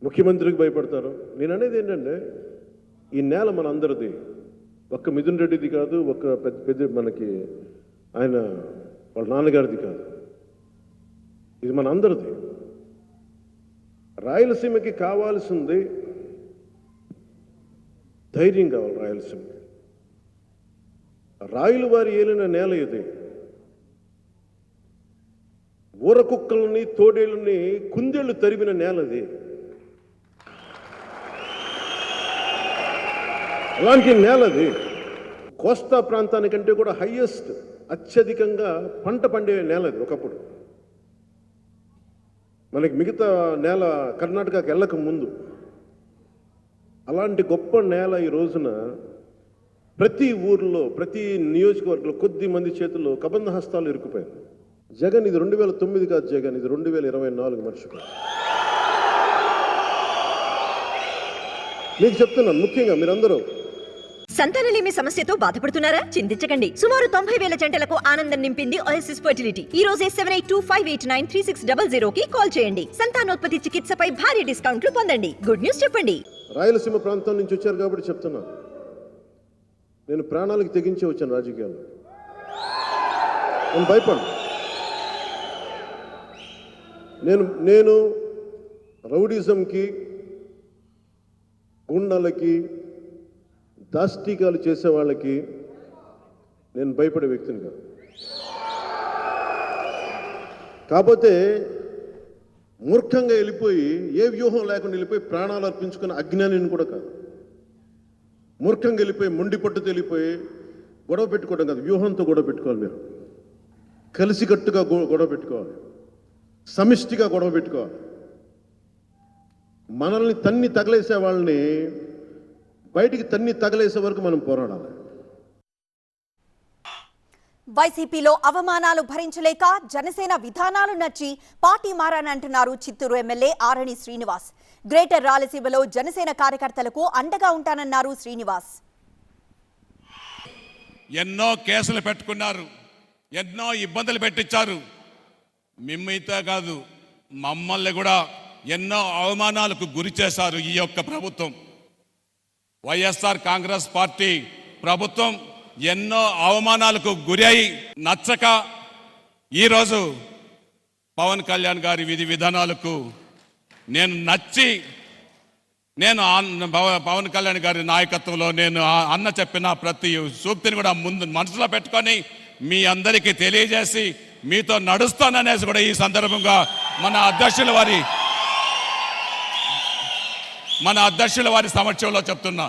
ముఖ్యమంత్రికి భయపడతారు. నేను అనేది ఏంటంటే ఈ నేల మన అందరిది, ఒక్క మిథున్ రెడ్డిది కాదు, ఒక్క పెద్ద మనకి ఆయన వాళ్ళ నాన్నగారిది కాదు, ఇది మన అందరిది. రాయలసీమకి కావాల్సింది ధైర్యం కావాలి. రాయలసీమకి రాయలు వారి ఏలిన నేల ఇది. ఊరకుక్కల్ని తోడేళ్ళని కుందేళ్లు తరిమిన నేలది. అలాంటి నేలది. కోస్తా ప్రాంతానికంటే కూడా హైయెస్ట్ అత్యధికంగా పంట పండే నేలది ఒకప్పుడు. మనకి మిగతా నేల కర్ణాటకకి వెళ్ళక ముందు అలాంటి గొప్ప నేల ఈ రోజున ప్రతి ఊర్లో ప్రతి నియోజకవర్గంలో కొద్ది మంది చేతుల్లో కబంధ హస్తాలు ఇరుక్కుపోయాయి. జగన్ ఇది 2009 కాదు, జగన్ ఇది 2024 మర్చిపో. మీకు చెప్తున్నాను, ముఖ్యంగా మీరందరూ సంతానలేమి సమస్యతో బాధపడుతున్నారా? చింతించకండి. సుమారు 90,000 జంటలకు ఆనందం నింపింది ఓఎస్ఎస్ ఫర్టిలిటీ. ఈ రోజే 7825893600 కి కాల్ చేయండి. సంతానోత్పత్తి చికిత్సపై భారీ డిస్కౌంట్లు పొందండి. గుడ్ న్యూస్ చెప్పండి. రాయలసీమ ప్రాంతం నుంచి వచ్చారు కాబట్టి చెప్తున్నాను, నేను ప్రాణాలకు తెగించే వచ్చాను రాజకీయాల్లో. నేను భయపడ్డా. నేను రౌడిజంకి, గుండాలకి, దాష్టికాలు చేసే వాళ్ళకి నేను భయపడే వ్యక్తిని కాదు. కాకపోతే మూర్ఖంగా వెళ్ళిపోయి ఏ వ్యూహం లేకుండా వెళ్ళిపోయి ప్రాణాలు అర్పించుకున్న అజ్ఞానిని కూడా కాదు. మూర్ఖంగా వెళ్ళిపోయి మొండి పట్టుతో వెళ్ళిపోయి గొడవ పెట్టుకోవడం కాదు, వ్యూహంతో గొడవ పెట్టుకోవాలి. మీరు కలిసికట్టుగా గొడవ పెట్టుకోవాలి, సమిష్టిగా గొడవ పెట్టుకోవాలి. మనల్ని తన్ని తగలేసే వాళ్ళని బయటికి తన్ని తగలేసే వరకు మనం పోరాడాలి. వైసీపీలో అవమానాలు భరించలేక జనసేన విధానాలు నచ్చి పార్టీ మారానంటున్నారు చిత్తూరు ఎమ్మెల్యే ఆరణి శ్రీనివాస్. గ్రేటర్ రాయలసీమలో జనసేన కార్యకర్తలకు అండగా ఉంటానన్నారు శ్రీనివాస్. ఎన్నో కేసులు పెట్టుకున్నారు, ఎన్నో ఇబ్బందులు పెట్టించారు. మిమ్మల్ని కాదు, మమ్మల్ని కూడా ఎన్నో అవమానాలకు గురి చేశారు ఈ యొక్క ప్రభుత్వం. వైఎస్ఆర్ కాంగ్రెస్ పార్టీ ప్రభుత్వం ఎన్నో అవమానాలకు గురి అయి నచ్చక ఈరోజు పవన్ కళ్యాణ్ గారి విధి విధానాలకు నేను నచ్చి పవన్ కళ్యాణ్ గారి నాయకత్వంలో నేను అన్న చెప్పిన ప్రతి సూక్తిని కూడా ముందు మనసులో పెట్టుకొని మీ అందరికీ తెలియజేసి మీతో నడుస్తాననేసి కూడా ఈ సందర్భంగా మన అధ్యక్షుల వారి సమక్షంలో చెప్తున్నా.